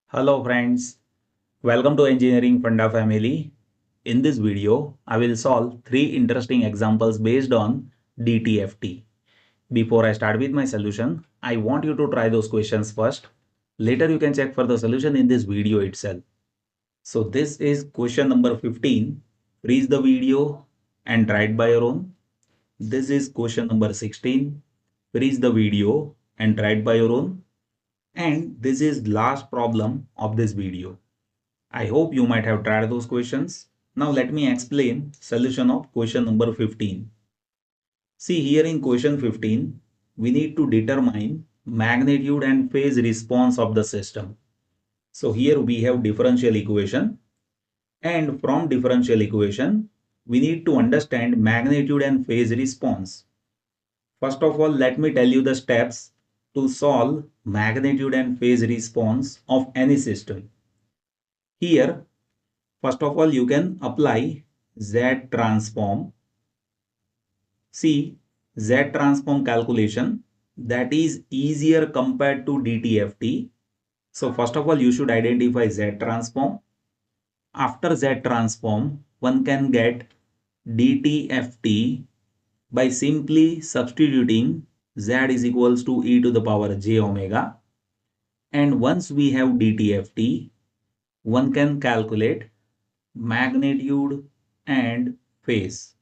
Hello friends, welcome to Engineering Funda family. In this video, I will solve three interesting examples based on DTFT. Before I start with my solution, I want you to try those questions first. Later you can check for the solution in this video itself. So this is question number 15. Freeze the video and try it by your own. This is question number 16. Freeze the video and try it by your own. And this is last problem of this video. I hope you might have tried those questions. Now let me explain solution of question number 15. See here in question 15, we need to determine magnitude and phase response of the system. So here we have differential equation, and from differential equation, we need to understand magnitude and phase response. First of all, let me tell you the steps to solve magnitude and phase response of any system. Here, first of all, you can apply Z transform. See, Z transform calculation that is easier compared to DTFT. So first of all, you should identify Z transform. After Z transform, one can get DTFT by simply substituting Z is equals to e to the power j omega. And once we have DTFT, one can calculate magnitude and phase.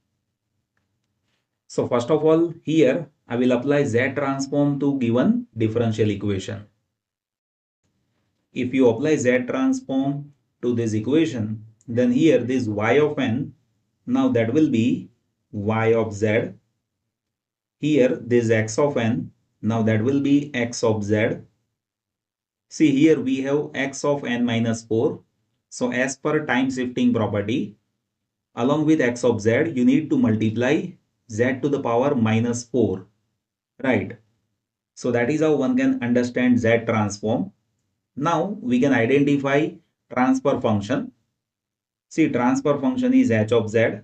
So first of all, here I will apply Z transform to given differential equation. If you apply Z transform to this equation, then here this y of n, now that will be y of z. Here this x of n, now that will be x of z. See here we have x of n minus 4. So as per time shifting property, along with x of z, you need to multiply z to the power minus 4, right? So that is how one can understand Z transform. Now we can identify transfer function. See, transfer function is h of z,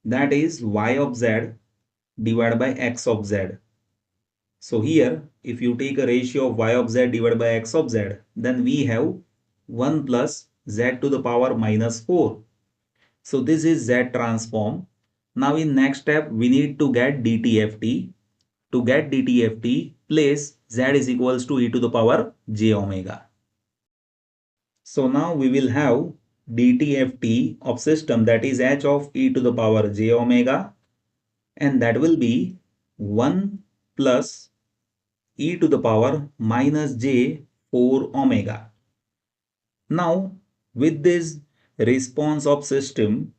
that is y of z divided by x of z. So here, if you take a ratio of y of z divided by x of z, then we have 1 plus z to the power minus 4. So this is Z transform. Now in next step, we need to get DTFT. To get DTFT, place Z is equals to e to the power j omega. So now we will have DTFT of system, that is h of e to the power j omega, and that will be 1 plus e to the power minus j 4 omega. Now with this response of system,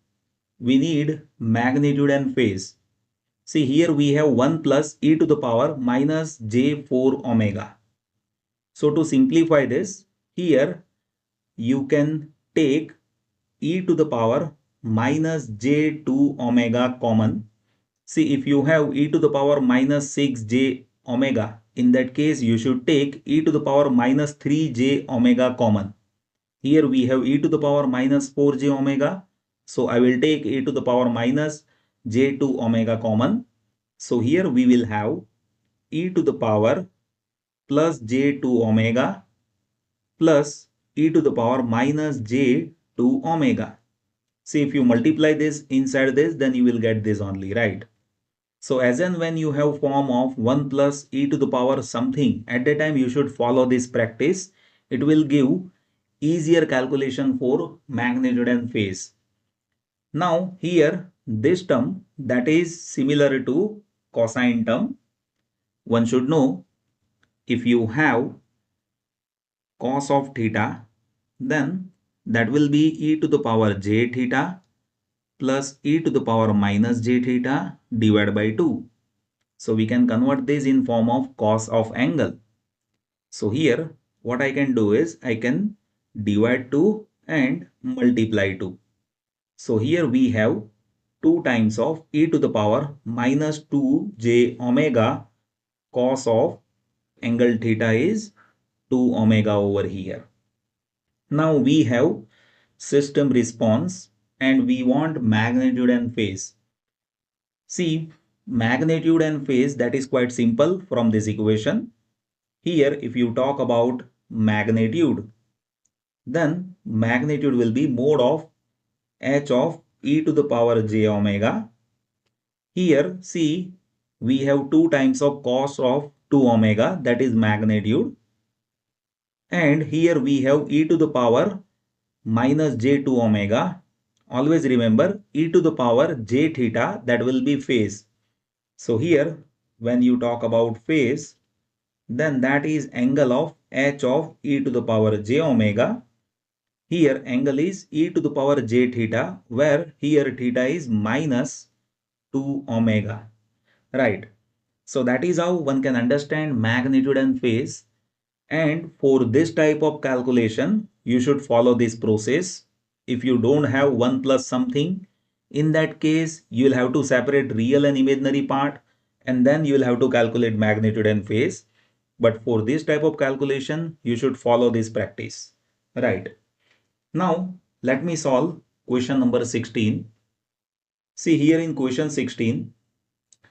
we need magnitude and phase. See here we have 1 plus e to the power minus j 4 omega. So to simplify this, here you can take e to the power minus j 2 omega common. See, if you have e to the power minus 6j omega, in that case you should take e to the power minus 3j omega common. Here we have e to the power minus 4j omega. So I will take e to the power minus j2 omega common. So here we will have e to the power plus j2 omega plus e to the power minus j2 omega. See, if you multiply this inside this, then you will get this only, right? So as and when you have form of 1 plus e to the power something, at that time you should follow this practice. It will give easier calculation for magnitude and phase. Now here this term, that is similar to cosine term. One should know, if you have cos of theta, then that will be e to the power j theta plus e to the power minus j theta divided by 2. So we can convert this in form of cos of angle. So here what I can do is I can divide 2 and multiply 2. So here we have 2 times of e to the power minus 2j omega cos of angle theta is 2 omega over here. Now we have system response and we want magnitude and phase. See, magnitude and phase, that is quite simple from this equation. Here if you talk about magnitude, then magnitude will be mod of h of e to the power j omega. Here, see, we have 2 times of cos of 2 omega, that is magnitude. And here we have e to the power minus j2 omega. Always remember e to the power j theta, that will be phase. So here, when you talk about phase, then that is angle of h of e to the power j omega. Here angle is e to the power j theta, where here theta is minus 2 omega. Right. So that is how one can understand magnitude and phase. And for this type of calculation, you should follow this process. If you don't have 1 plus something, in that case, you will have to separate real and imaginary part, and then you will have to calculate magnitude and phase. But for this type of calculation, you should follow this practice. Right. Now, let me solve question number 16. See here in question 16,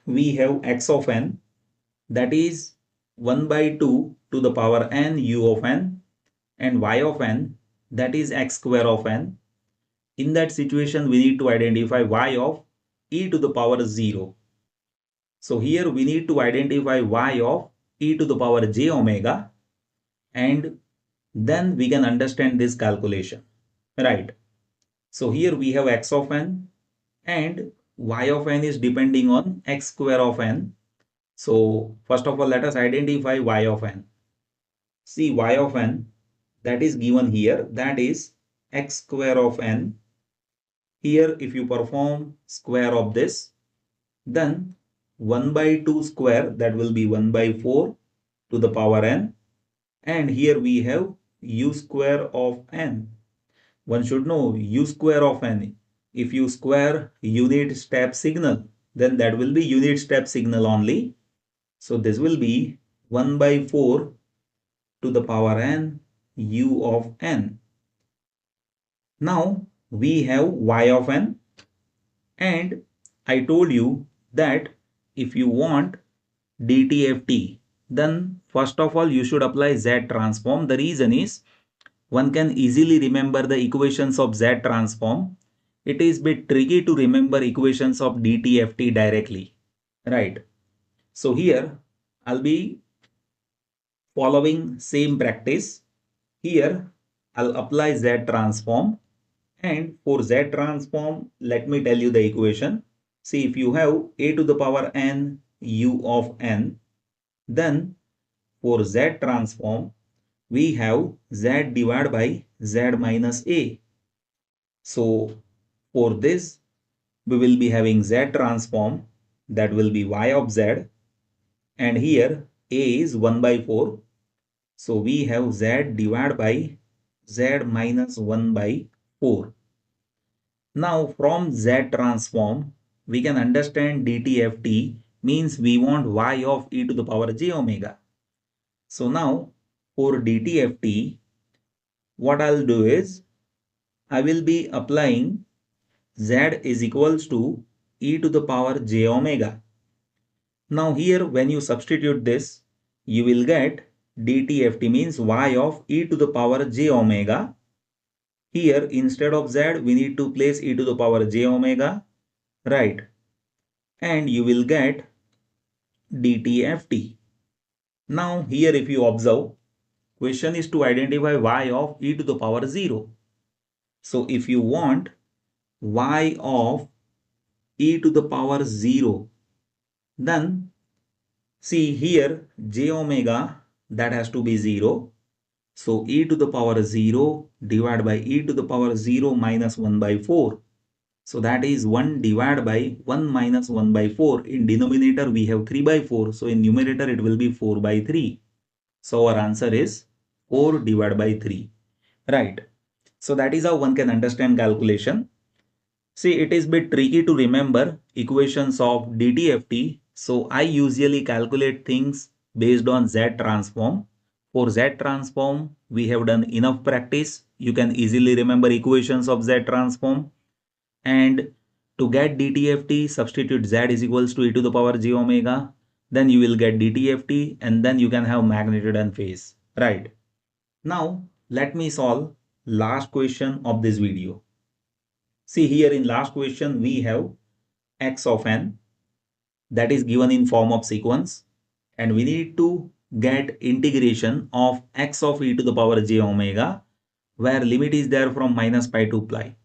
we have x of n, that is 1 by 2 to the power n u of n, and y of n, that is x square of n. In that situation, we need to identify y of e to the power 0. So here we need to identify y of e to the power j omega, and then we can understand this calculation. Right. So here we have x of n, and y of n is depending on x square of n. So first of all, let us identify y of n. See, y of n, that is given here, that is x square of n. Here if you perform square of this, then 1 by 2 square, that will be 1 by 4 to the power n. And here we have u square of n. One should know u square of n. If you square unit step signal, then that will be unit step signal only. So this will be 1 by 4 to the power n u of n. Now we have y of n, and I told you that if you want DTFT, then first of all you should apply Z transform. The reason is one can easily remember the equations of Z transform. It is bit tricky to remember equations of DTFT directly, right? So here I'll be following same practice. Here I'll apply Z transform, and for Z transform, let me tell you the equation. See, if you have a to the power n u of n, then for Z transform, we have Z divided by Z minus a. So for this, we will be having Z transform, that will be y of z, and here a is 1 by 4. So we have Z divided by Z minus 1 by 4. Now from Z transform, we can understand DTFT means we want y of e to the power j omega. So now for DTFT, what I'll do is I will be applying Z is equals to e to the power j omega. Now here when you substitute this, you will get DTFT means y of e to the power j omega. Here instead of z, we need to place e to the power j omega, right? And you will get DTFT. Now here if you observe, question is to identify y of e to the power 0. So if you want y of e to the power 0, then see here j omega, that has to be 0. So e to the power 0 divided by e to the power 0 minus 1 by 4. So that is 1 divided by 1 minus 1 by 4. In denominator we have 3 by 4. So in numerator it will be 4 by 3. So our answer is 4 divided by 3. Right. So that is how one can understand calculation. See, it is a bit tricky to remember equations of DTFT. So I usually calculate things based on Z transform. For Z transform, we have done enough practice. You can easily remember equations of Z transform. And to get DTFT, substitute Z is equals to e to the power j omega. Then you will get DTFT, and then you can have magnitude and phase. Right. Now, let me solve last question of this video. See here in last question we have x of n that is given in form of sequence, and we need to get integration of x of e to the power j omega where limit is there from minus pi to pi.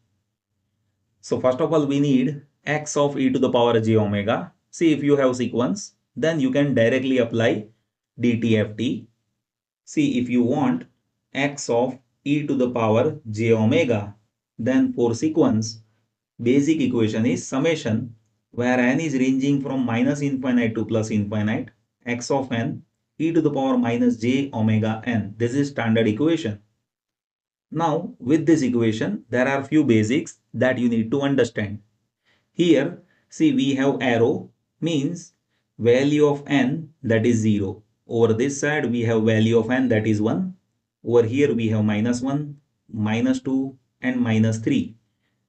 So first of all we need x of e to the power j omega. See, if you have sequence then you can directly apply DTFT. See, if you want x of e to the power j omega, then for sequence basic equation is summation where n is ranging from minus infinite to plus infinite, x of n e to the power minus j omega n. This is standard equation. Now with this equation there are few basics that you need to understand. Here see, we have arrow means value of n that is 0. Over this side we have value of n that is 1. Over here we have minus 1, minus 2 and minus 3.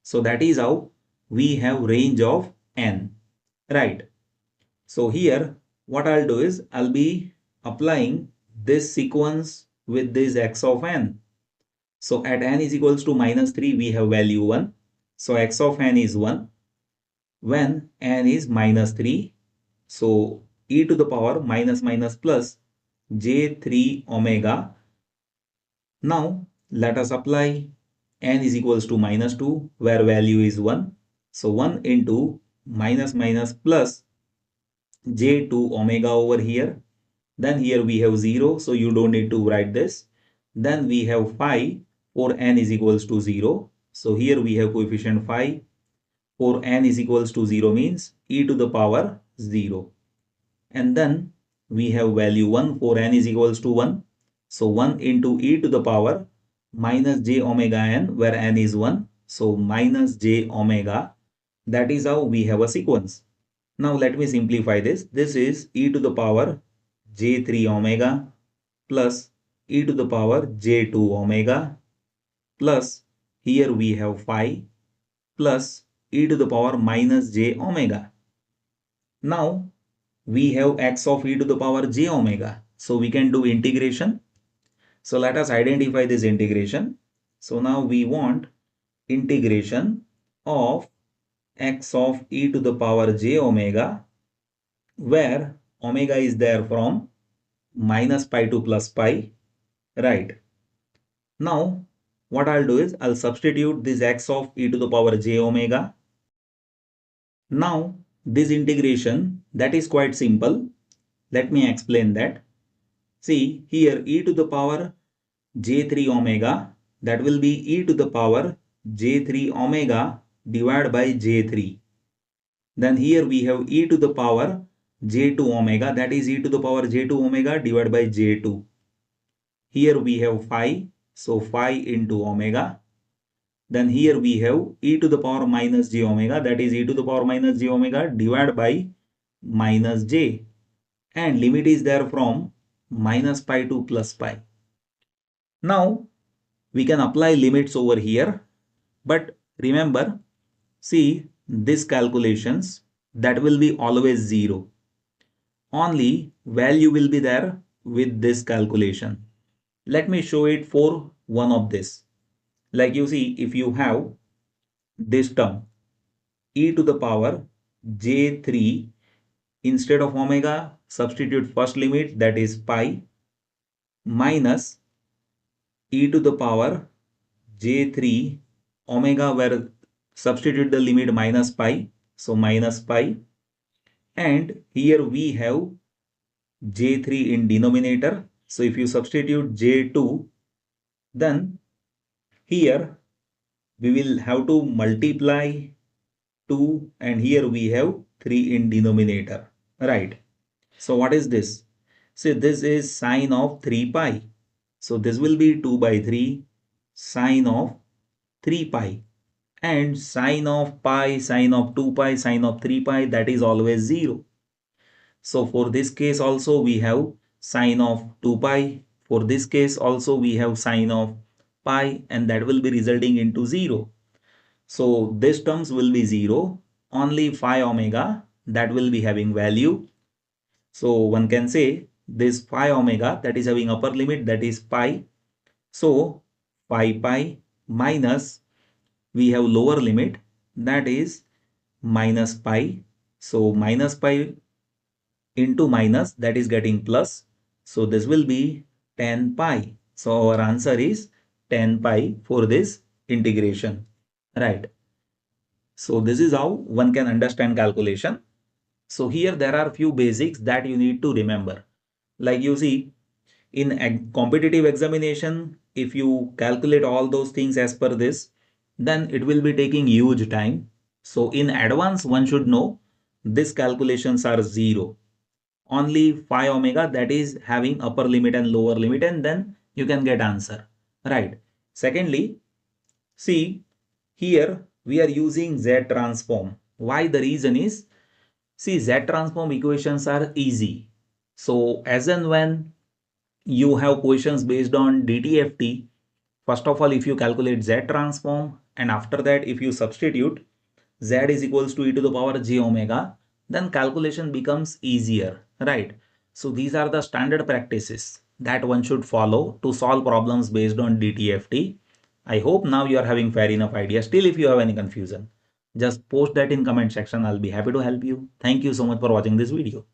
So that is how we have range of n, right? So here what I'll do is I'll be applying this sequence with this x of n. So at n is equals to minus 3 we have value 1. So x of n is 1 when n is minus 3. So e to the power minus minus plus j3 omega. Now let us apply n is equals to minus 2 where value is 1. So 1 into minus minus plus j2 omega over here. Then here we have 0, so you don't need to write this. Then we have 5 for n is equals to 0. So here we have coefficient 5 for n is equals to 0 means e to the power 0. And then we have value 1 for n is equals to 1. So 1 into e to the power minus j omega n where n is 1. So minus j omega. That is how we have a sequence. Now let me simplify this. This is e to the power j3 omega plus e to the power j2 omega plus here we have 5 plus e to the power minus j omega. Now we have x of e to the power j omega. So we can do integration. So let us identify this integration. So now we want integration of x of e to the power j omega where omega is there from minus pi to plus pi, right? Now what I'll do is I'll substitute this x of e to the power j omega. Now this integration that is quite simple. Let me explain that. See here e to the power j3 omega, that will be e to the power j3 omega divided by j3. Then here we have e to the power j2 omega, that is e to the power j2 omega divided by j2. Here we have 5, so 5 into omega. Then here we have e to the power minus j omega, that is e to the power minus j omega divided by minus j. And limit is there from minus pi to plus pi. Now we can apply limits over here, but remember, see this calculations that will be always 0. Only value will be there with this calculation. Let me show it for one of this. Like you see, if you have this term e to the power j3, instead of omega substitute first limit, that is pi, minus e to the power j3 omega where substitute the limit minus pi, so minus pi, and here we have j3 in denominator. So if you substitute j2, then here we will have to multiply 2 and here we have 3 in denominator, right? So what is this? See, this is sine of 3 pi. So this will be 2 by 3 sine of 3 pi, and sine of pi, sine of 2 pi, sine of 3 pi, that is always 0. So for this case also we have sine of 2 pi. For this case also we have sine of pi, and that will be resulting into 0. So this terms will be 0. Only phi omega that will be having value. So one can say this phi omega that is having upper limit, that is pi. So 5 pi minus, we have lower limit, that is minus pi. So minus pi into minus, that is getting plus. So this will be 10 pi. So our answer is 10 pi for this integration, right? So this is how one can understand calculation. So here there are few basics that you need to remember. Like you see, in a competitive examination, if you calculate all those things as per this, then it will be taking huge time. So in advance, one should know these calculations are zero. Only phi omega, that is having upper limit and lower limit, and then you can get answer, right? Secondly, see, here we are using Z transform. Why? The reason is, see, Z transform equations are easy. So as and when you have questions based on DTFT, first of all, if you calculate Z transform, and after that, if you substitute Z is equals to e to the power j omega, then calculation becomes easier, right? So these are the standard practices that one should follow to solve problems based on DTFT. I hope now you are having fair enough idea. Still, if you have any confusion, just post that in comment section. I'll be happy to help you. Thank you so much for watching this video.